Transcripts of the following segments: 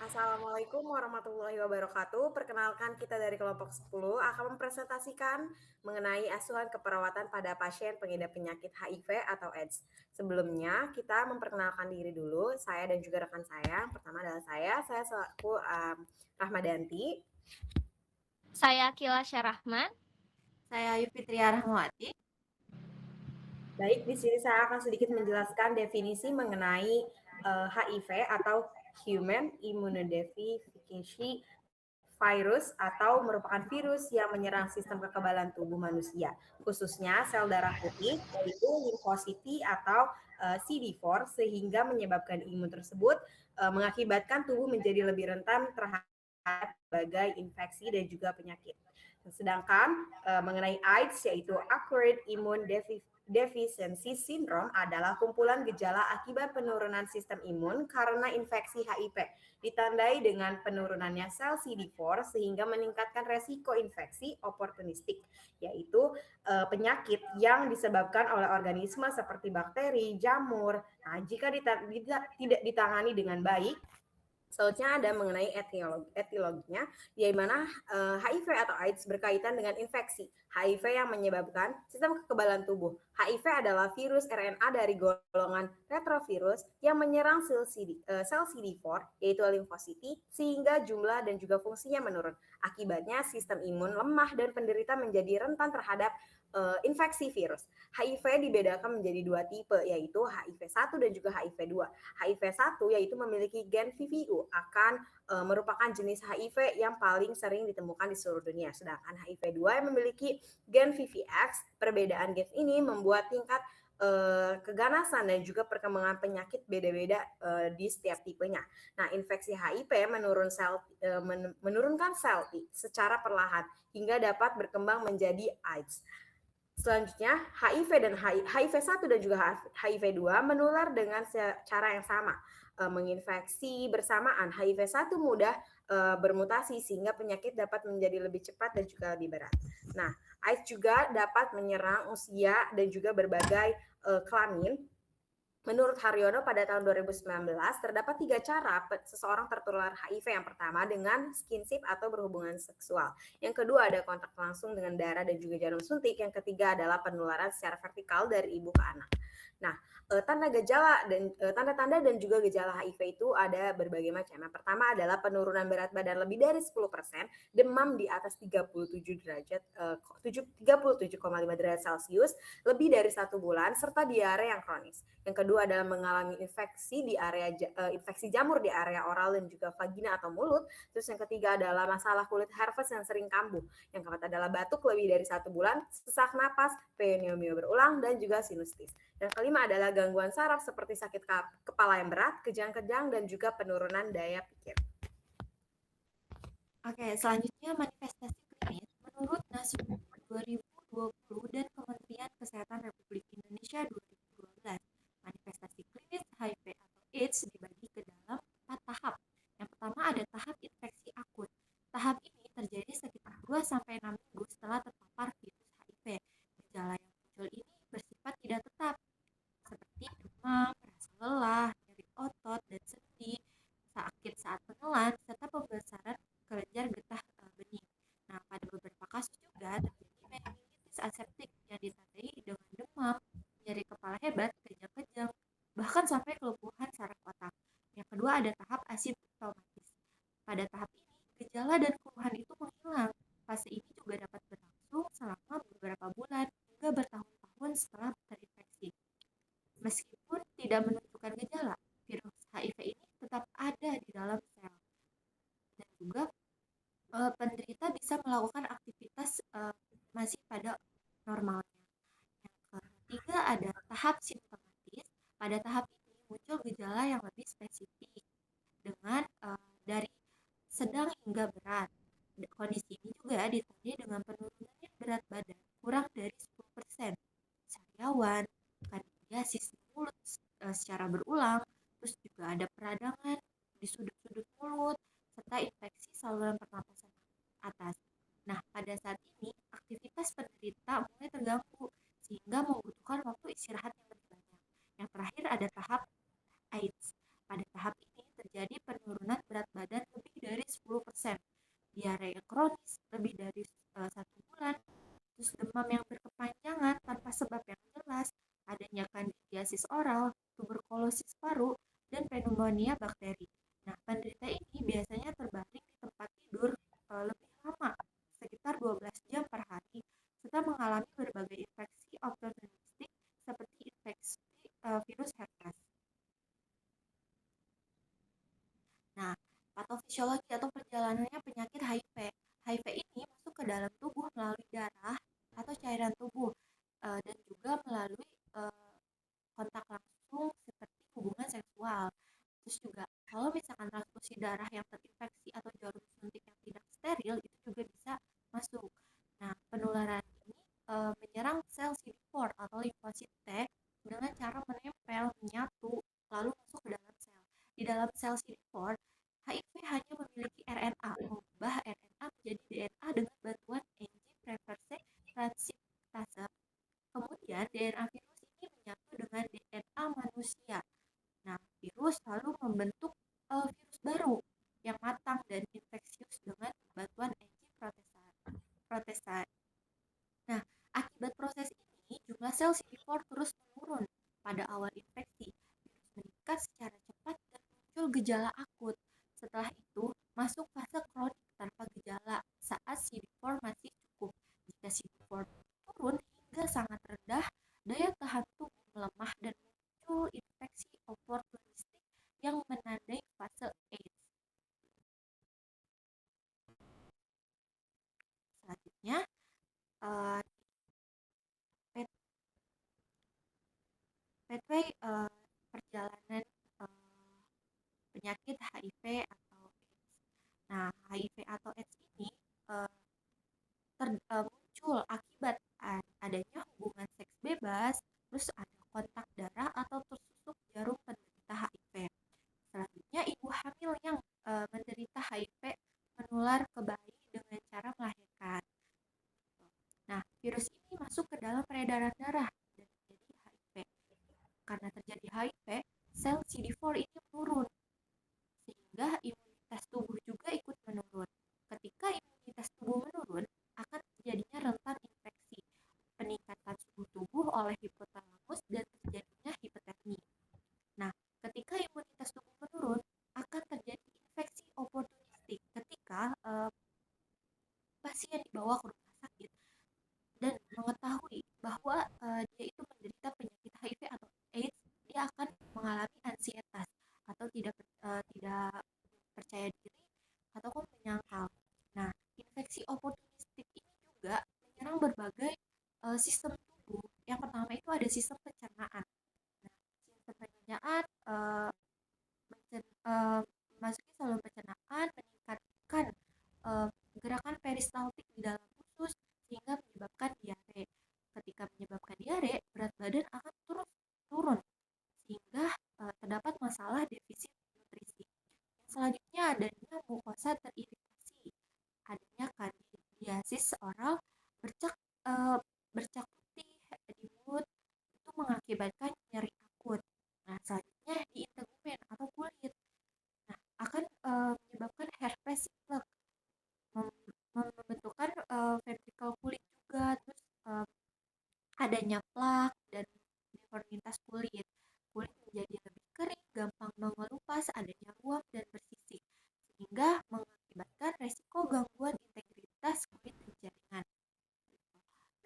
Assalamualaikum warahmatullahi wabarakatuh. Perkenalkan kita dari kelompok 10 akan mempresentasikan mengenai asuhan keperawatan pada pasien pengidap penyakit HIV atau AIDS. Sebelumnya, kita memperkenalkan diri dulu, saya dan juga rekan saya. Pertama adalah saya selaku Rahmadanti. Saya Kila Syarahman. Saya Ayu Fitria Rahmawati. Baik, di sini saya akan sedikit menjelaskan definisi mengenai HIV atau Human Immunodeficiency Virus atau merupakan virus yang menyerang sistem kekebalan tubuh manusia, khususnya sel darah putih, yaitu limfositi atau CD4, sehingga menyebabkan imun tersebut mengakibatkan tubuh menjadi lebih rentan terhadap berbagai infeksi dan juga penyakit. Sedangkan mengenai AIDS, yaitu Acquired Immune Deficiency Syndrome, adalah kumpulan gejala akibat penurunan sistem imun karena infeksi HIV, ditandai dengan penurunannya sel CD4 sehingga meningkatkan resiko infeksi oportunistik, yaitu penyakit yang disebabkan oleh organisme seperti bakteri, jamur. Nah, jika tidak ditangani dengan baik, selanjutnya ada mengenai etiologinya, di mana HIV atau AIDS berkaitan dengan infeksi. HIV yang menyebabkan sistem kekebalan tubuh. HIV adalah virus RNA dari golongan retrovirus yang menyerang sel CD4, yaitu limfositi, sehingga jumlah dan juga fungsinya menurun. Akibatnya sistem imun lemah dan penderita menjadi rentan terhadap infeksi virus. HIV dibedakan menjadi dua tipe, yaitu HIV-1 dan juga HIV-2. HIV-1 yaitu memiliki gen VVU, akan merupakan jenis HIV yang paling sering ditemukan di seluruh dunia. Sedangkan HIV-2 yang memiliki gen VVX, perbedaan gen ini membuat tingkat keganasan dan juga perkembangan penyakit beda-beda di setiap tipenya. Nah, infeksi HIV menurunkan sel T secara perlahan hingga dapat berkembang menjadi AIDS. Selanjutnya, HIV-1 dan juga HIV-2 menular dengan cara yang sama, menginfeksi bersamaan. HIV-1 mudah bermutasi sehingga penyakit dapat menjadi lebih cepat dan juga lebih berat. Nah, AIDS juga dapat menyerang usia dan juga berbagai kelamin. Menurut Haryono pada tahun 2019, terdapat 3 cara seseorang tertular HIV. Yang pertama dengan skinship atau berhubungan seksual. Yang kedua ada kontak langsung dengan darah dan juga jarum suntik. Yang ketiga adalah penularan secara vertikal dari ibu ke anak. Nah, tanda-tanda dan juga gejala HIV itu ada berbagai macam. Yang pertama adalah penurunan berat badan lebih dari 10%, demam di atas 37 derajat 37,5 derajat Celcius lebih dari 1 bulan, serta diare yang kronis. Yang kedua adalah mengalami infeksi jamur di area oral dan juga vagina atau mulut. Terus yang ketiga adalah masalah kulit herpes yang sering kambuh. Yang keempat adalah batuk lebih dari 1 bulan, sesak napas, pneumonia berulang, dan juga sinusitis. Yang kelima adalah gangguan saraf seperti sakit kepala yang berat, kejang-kejang, dan juga penurunan daya pikir. Oke, selanjutnya manifestasi klinis menurut NASUM 2020 dan Kementerian Kesehatan Republik Indonesia 2012. Manifestasi klinis HIV atau AIDS dibagi ke dalam 4 tahap. Yang pertama ada tahap infeksi akut. Tahap ini terjadi sekitar 2-6 minggu setelah terpapar virus HIV. Gejala yang muncul ini bersifat tidak tetap, seperti demam, rasa lelah, nyeri otot dan sendi, sakit saat menelan, serta pembesaran kelenjar getah bening. Nah, pada beberapa kasus juga terjadi meningitis aseptik yang ditandai dengan demam, nyeri kepala hebat, kejang-kejang, bahkan sampai kelumpuhan saraf otak. Yang kedua ada tahap asimptomatis. Pada tahap ini, gejala dan keluhan itu menghilang. Fase ini juga dapat berlangsung selama beberapa bulan hingga bertahun-tahun setelah terinfeksi. Meskipun tidak menunjukkan gejala, virus HIV ini tetap ada di dalam sel. Dan juga penderita bisa melakukan aktivitas masih pada normalnya. Yang ketiga ada tahap simptomatis. Pada tahap ini muncul gejala yang lebih spesifik dengan dari sedang hingga berat. Kondisi ini juga ditandai dengan penurunannya berat badan kurang dari 10%, sariawan, kandidiasis mulut secara berulang, terus juga ada peradangan di sudut-sudut mulut, serta infeksi saluran pernapasan atas. Nah, pada saat ini aktivitas penderita mulai terganggu sehingga membutuhkan waktu istirahat yang lebih banyak. Yang terakhir ada tahap AIDS. Pada tahap ini terjadi penurunan berat badan diare yang kronis lebih dari 1 bulan, terus demam yang berkepanjangan tanpa sebab yang jelas, adanya kandidiasis oral, tuberkulosis paru, dan pneumonia bakteri. Nah, penderita ini biasanya terbaring di tempat tidur lebih lama, sekitar 12 jam per hari, serta mengalami berbagai infeksi opportunistik seperti infeksi virus herpes. Nah, patofisiologi atau perjalanannya penyakit HIV. HIV ini masuk ke dalam tubuh melalui darah atau cairan tubuh dan juga melalui kontak langsung seperti hubungan seksual. Terus juga kalau misalkan transfusi darah yang terinfeksi atau jarum suntik yang tidak steril itu juga bisa masuk. Nah, penularan ini menyerang sel CD4 atau limfosit T dengan cara menempel, menyatu, lalu masuk ke dalam sel. Di dalam sel CD4, HIV hanya memiliki RNA, mengubah RNA menjadi DNA dengan bantuan enzim reverse transkriptase. Kemudian DNA virus ini menyatu dengan DNA manusia. Nah, virus lalu membentuk virus baru yang matang dan infeksius dengan bantuan enzim protesa. Nah, akibat proses ini, jumlah sel CD4 terus menurun. Pada awal infeksi, virus meningkat secara cepat dan muncul gejala akut. Setelah itu, masuk fase kronik tanpa gejala saat CD4 masih cukup. Jika CD4 turun hingga sangat rendah, daya tahan tubuh melemah dan muncul infeksi oportunistik yang menandai fase AIDS. Selanjutnya, uh, pathway perjalanan penyakit HIV atau AIDS. Nah, HIV atau AIDS ini muncul akibat adanya hubungan seks bebas, terus ada kontak darah atau tersusuk jarum penderita HIV. Selanjutnya, ibu hamil yang menderita HIV menular ke bayi dengan cara melahirkan. Nah, virus ini masuk ke dalam peredaran darah dan menjadi HIV. Karena terjadi HIV, sel CD4 ini menurun, sehingga imunitas tubuh juga ikut menurun. Ketika imunitas tubuh menurun, akan terjadinya rentan infeksi, peningkatan suhu tubuh oleh hipotalamus, dan terjadinya hipotermi. Nah, ketika imunitas tubuh menurun, akan terjadi infeksi oportunistik ketika pasien dibawa ke rumah sakit dan mengetahui bahwa dia itu menderita penyakit HIV atau AIDS, dia akan mengalami ansietas atau tidak percaya diri ataupun menyangkal. Nah, infeksi oportunistik ini juga menyerang berbagai sistem tubuh. Yang pertama itu ada sistem pencernaan. Nah, sistem pencernaan memasuki saluran pencernaan, meningkatkan gerakan peristaltik di dalam usus sehingga menyebabkan diare. Ketika menyebabkan diare, berat badan akan terus turun sehingga terdapat masalah defisit nutrisi. Yang selanjutnya adanya mukosa teriritasi, adanya kandidiasis oral, bercak putih di mulut itu mengakibatkan nyeri akut. Nah, selanjutnya di integumen atau kulit. Nah, akan menyebabkan herpes simplex, membentukkan ventrikel kulit juga, terus adanya plak dan deformitas kulit. Kulit menjadi lebih kering, gampang mengelupas, adanya ruam dan bersisik, sehingga mengakibatkan resiko gangguan integritas kulit dan jaringan.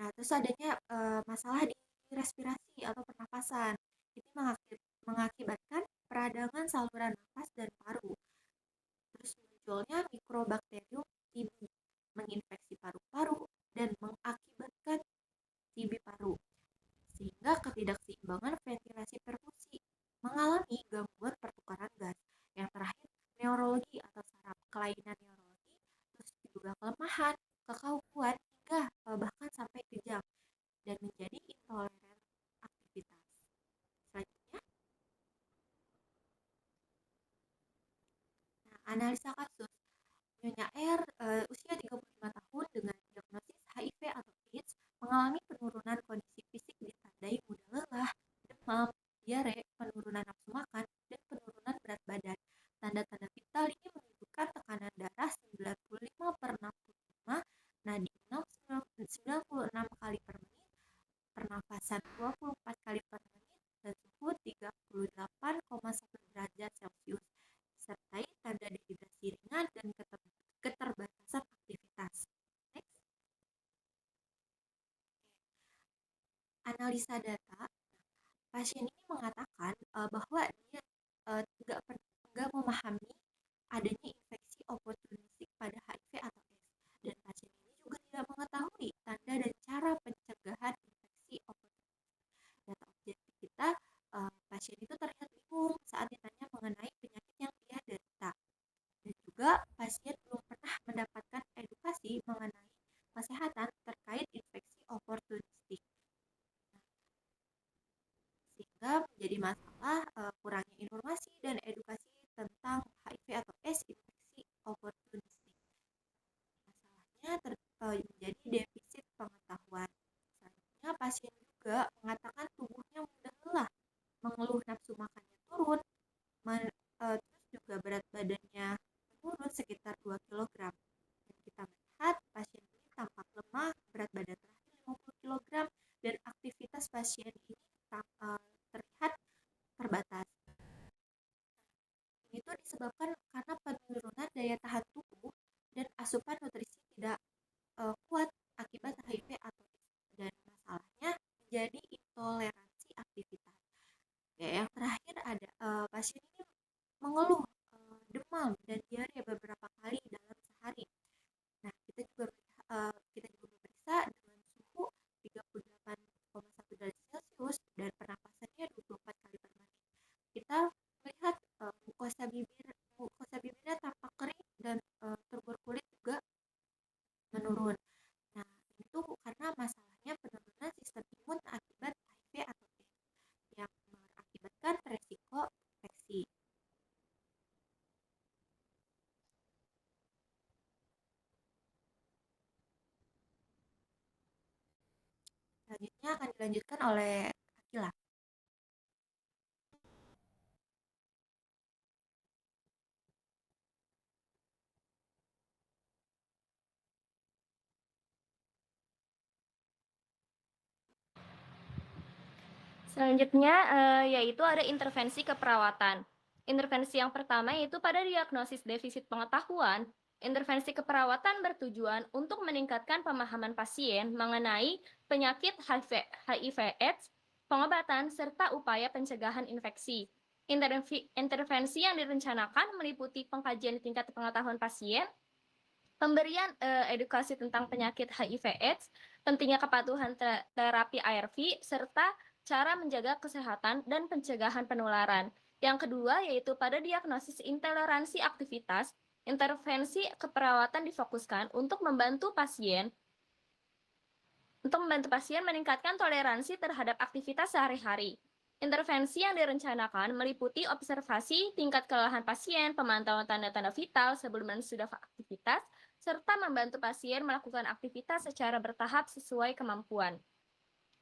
Nah, terus adanya masalah di respirasi atau pernapasan. Ini mengakibatkan peradangan saluran nafas dan paru. Terus munculnya mikrobakterium TB, menginfeksi paru-paru dan mengakibatkan TB paru, sehingga ketidakseimbangan ventilasi perfusi, mengalami gangguan pertukaran gas. Yang terakhir, neurologi atau saraf, kelainan neurologi, terus juga kelemahan, kekaukuan, hingga bahkan sampai kejang dan menjadi intoleran aktivitas. Selanjutnya, nah, analisa kasus. Nyonya R, usia 35 tahun dengan diagnosis HIV atau AIDS, mengalami penurunan kondisi fisik ditandai mudah lelah, demam, diare, penurunan nafsu makan, dan penurunan berat badan. Tanda-tanda vital ini menunjukkan tekanan darah 90 analisa data, pasien ini mengatakan bahwa dia nggak memahami adanya infeksi oportunistik pada HIV atau AIDS, dan pasien ini juga tidak mengetahui tanda dan cara pencegahan infeksi oportunistik. Data objektif kita, pasien itu terlihat bingung saat ditanya mengenai penyakit yang dia derita, dan juga pasien belum pernah mendapatkan edukasi mengenai kesehatan terkait infeksi oportunistik, sehingga menjadi masalah kurangnya informasi dan edukasi tentang HIV atau AIDS infeksi oportunistik. Masalahnya menjadi defisit pengetahuan. Selanjutnya, pasien juga mengatakan tubuhnya mudah lelah, mengeluh nafsu makannya turun, terus juga berat badannya menurun sekitar 2 kg. Dan kita melihat pasien ini tampak lemah, berat badan terakhir 50 kg, dan aktivitas pasien ini terlihat terbatas. Ini tuh disebabkan karena penurunan daya tahan tubuh dan asupan nutrisi tidak kuat akibat HIV atau AIDS. Dan masalahnya menjadi intoleransi aktivitas. Ya, yang terakhir ada pasien ini mengeluh demam dan diare beberapa kali dalam sehari. Nah, kita juga memeriksa dengan suhu 38,1 derajat Celcius dan pernapasannya 24 kali per menit. Kita melihat mukosa bibirnya tampak kering dan turbur kulit juga menurun. Nah, itu karena masalahnya penurunan sistem imun akibat HIV atau AIDS yang mengakibatkan resiko infeksi. Selanjutnya akan dilanjutkan oleh Akila. Selanjutnya yaitu ada intervensi keperawatan. Intervensi yang pertama yaitu pada diagnosis defisit pengetahuan. Intervensi keperawatan bertujuan untuk meningkatkan pemahaman pasien mengenai penyakit HIV/AIDS, pengobatan, serta upaya pencegahan infeksi. Intervensi yang direncanakan meliputi pengkajian tingkat pengetahuan pasien, pemberian edukasi tentang penyakit HIV/AIDS, pentingnya kepatuhan terapi ARV, serta cara menjaga kesehatan dan pencegahan penularan. Yang kedua yaitu pada diagnosis intoleransi aktivitas, intervensi keperawatan difokuskan untuk membantu pasien meningkatkan toleransi terhadap aktivitas sehari-hari. Intervensi yang direncanakan meliputi observasi tingkat kelelahan pasien, pemantauan tanda-tanda vital sebelum dan sudah aktivitas, serta membantu pasien melakukan aktivitas secara bertahap sesuai kemampuan.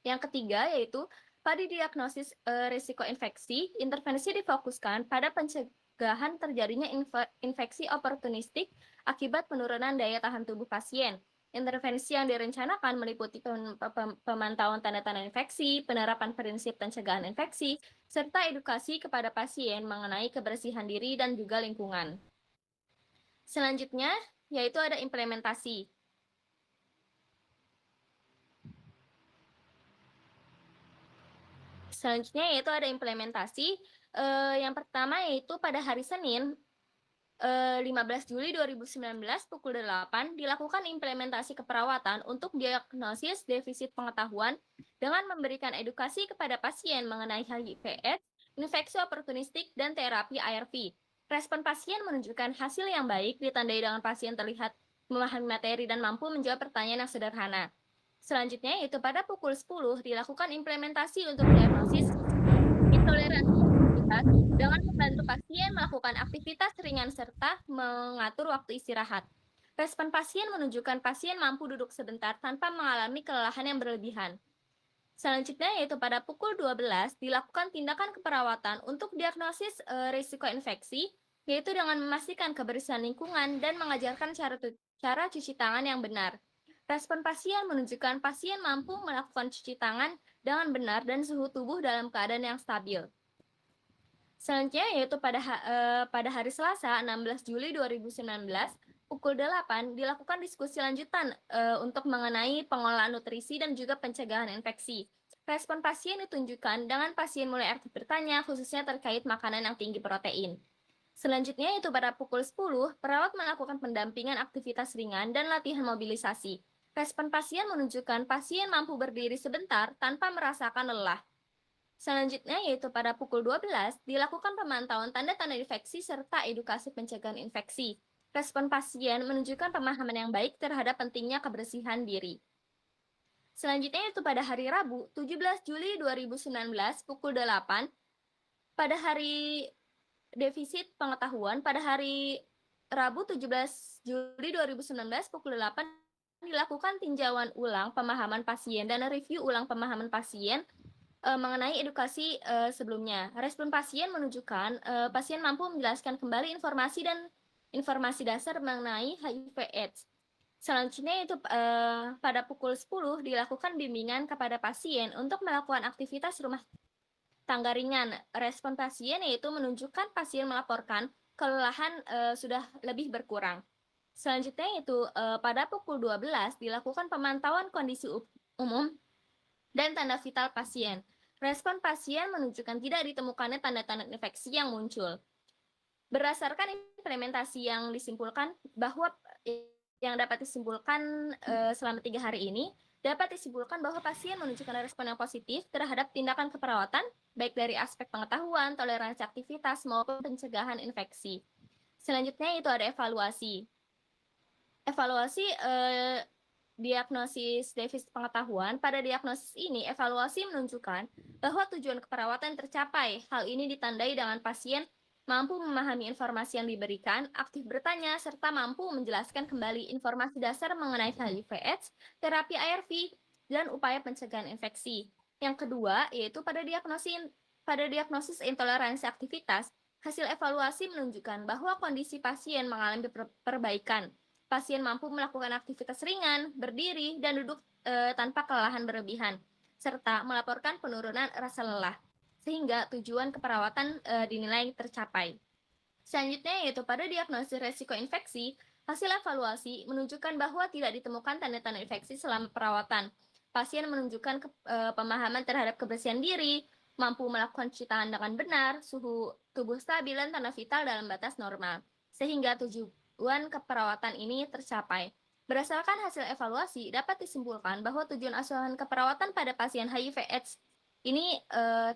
Yang ketiga yaitu pada diagnosis risiko infeksi, intervensi difokuskan pada pencegahan terjadinya infeksi oportunistik akibat penurunan daya tahan tubuh pasien. Intervensi yang direncanakan meliputi pemantauan tanda-tanda infeksi, penerapan prinsip pencegahan infeksi, serta edukasi kepada pasien mengenai kebersihan diri dan juga lingkungan. Selanjutnya, yaitu ada implementasi. Selanjutnya yaitu ada implementasi. Yang pertama yaitu pada hari Senin 15 Juli 2019 pukul 8 dilakukan implementasi keperawatan untuk diagnosis defisit pengetahuan dengan memberikan edukasi kepada pasien mengenai HIV/AIDS, infeksi oportunistik, dan terapi ARV. Respon pasien menunjukkan hasil yang baik ditandai dengan pasien terlihat memahami materi dan mampu menjawab pertanyaan yang sederhana. Selanjutnya yaitu pada pukul 10 dilakukan implementasi untuk diagnosis intoleransi aktivitas dengan membantu pasien melakukan aktivitas ringan serta mengatur waktu istirahat. Respon pasien menunjukkan pasien mampu duduk sebentar tanpa mengalami kelelahan yang berlebihan. Selanjutnya yaitu pada pukul 12 dilakukan tindakan keperawatan untuk diagnosis risiko infeksi, yaitu dengan memastikan kebersihan lingkungan dan mengajarkan cara cuci tangan yang benar. Respon pasien menunjukkan pasien mampu melakukan cuci tangan dengan benar dan suhu tubuh dalam keadaan yang stabil. Selanjutnya yaitu pada hari Selasa 16 Juli 2019 pukul 8 dilakukan diskusi lanjutan untuk mengenai pengolahan nutrisi dan juga pencegahan infeksi. Respon pasien ditunjukkan dengan pasien mulai aktif bertanya, khususnya terkait makanan yang tinggi protein. Selanjutnya yaitu pada pukul 10, perawat melakukan pendampingan aktivitas ringan dan latihan mobilisasi. Respon pasien menunjukkan pasien mampu berdiri sebentar tanpa merasakan lelah. Selanjutnya yaitu pada pukul 12, dilakukan pemantauan tanda-tanda infeksi serta edukasi pencegahan infeksi. Respon pasien menunjukkan pemahaman yang baik terhadap pentingnya kebersihan diri. Selanjutnya itu pada hari Rabu, 17 Juli 2019 pukul 8, pada hari defisit pengetahuan, pada hari Rabu 17 Juli 2019 pukul 8 dilakukan tinjauan ulang pemahaman pasien dan review ulang pemahaman pasien mengenai edukasi sebelumnya. Respon pasien menunjukkan pasien mampu menjelaskan kembali informasi dan informasi dasar mengenai HIV/AIDS. Selanjutnya itu pada pukul 10 dilakukan bimbingan kepada pasien untuk melakukan aktivitas rumah tangga ringan. Respon pasien yaitu menunjukkan pasien melaporkan kelelahan sudah lebih berkurang. Selanjutnya itu pada pukul 12 dilakukan pemantauan kondisi umum dan tanda vital pasien. Respon pasien menunjukkan tidak ditemukannya tanda-tanda infeksi yang muncul. Berdasarkan implementasi yang disimpulkan bahwa yang dapat disimpulkan selama 3 hari ini, dapat disimpulkan bahwa pasien menunjukkan respon yang positif terhadap tindakan keperawatan, baik dari aspek pengetahuan, toleransi aktivitas, maupun pencegahan infeksi. Selanjutnya itu ada evaluasi. Evaluasi diagnosis defisit pengetahuan. Pada diagnosis ini, evaluasi menunjukkan bahwa tujuan keperawatan tercapai. Hal ini ditandai dengan pasien mampu memahami informasi yang diberikan, aktif bertanya, serta mampu menjelaskan kembali informasi dasar mengenai HIV/AIDS, terapi ARV, dan upaya pencegahan infeksi. Yang kedua, yaitu pada diagnosis intoleransi aktivitas, hasil evaluasi menunjukkan bahwa kondisi pasien mengalami perbaikan. Pasien mampu melakukan aktivitas ringan, berdiri, dan duduk tanpa kelelahan berlebihan, serta melaporkan penurunan rasa lelah, sehingga tujuan keperawatan dinilai tercapai. Selanjutnya yaitu pada diagnosis resiko infeksi, hasil evaluasi menunjukkan bahwa tidak ditemukan tanda-tanda infeksi selama perawatan. Pasien menunjukkan pemahaman terhadap kebersihan diri, mampu melakukan cuci tangan dengan benar, suhu tubuh stabil, dan tanda vital dalam batas normal, sehingga tujuan keperawatan ini tercapai. Berdasarkan hasil evaluasi, dapat disimpulkan bahwa tujuan asuhan keperawatan pada pasien HIV/AIDS ini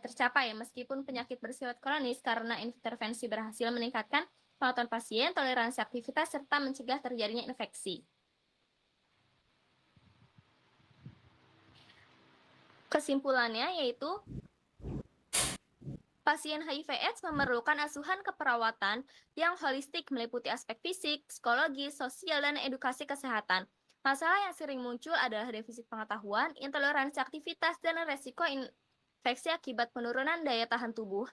tercapai meskipun penyakit bersifat kronis karena intervensi berhasil meningkatkan pengetahuan pasien, toleransi aktivitas, serta mencegah terjadinya infeksi. Kesimpulannya yaitu pasien HIV/AIDS memerlukan asuhan keperawatan yang holistik meliputi aspek fisik, psikologi, sosial, dan edukasi kesehatan. Masalah yang sering muncul adalah defisit pengetahuan, intoleransi aktivitas, dan resiko infeksi akibat penurunan daya tahan tubuh.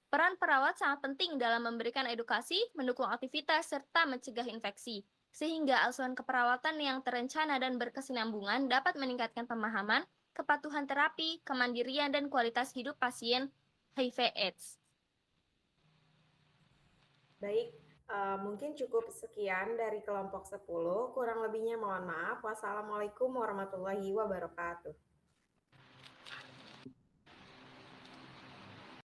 Peran perawat sangat penting dalam memberikan edukasi, mendukung aktivitas, serta mencegah infeksi. Sehingga asuhan keperawatan yang terencana dan berkesinambungan dapat meningkatkan pemahaman, kepatuhan terapi, kemandirian, dan kualitas hidup pasien HIV/AIDS. Baik, mungkin cukup sekian dari kelompok 10. Kurang lebihnya mohon maaf. Wassalamualaikum warahmatullahi wabarakatuh.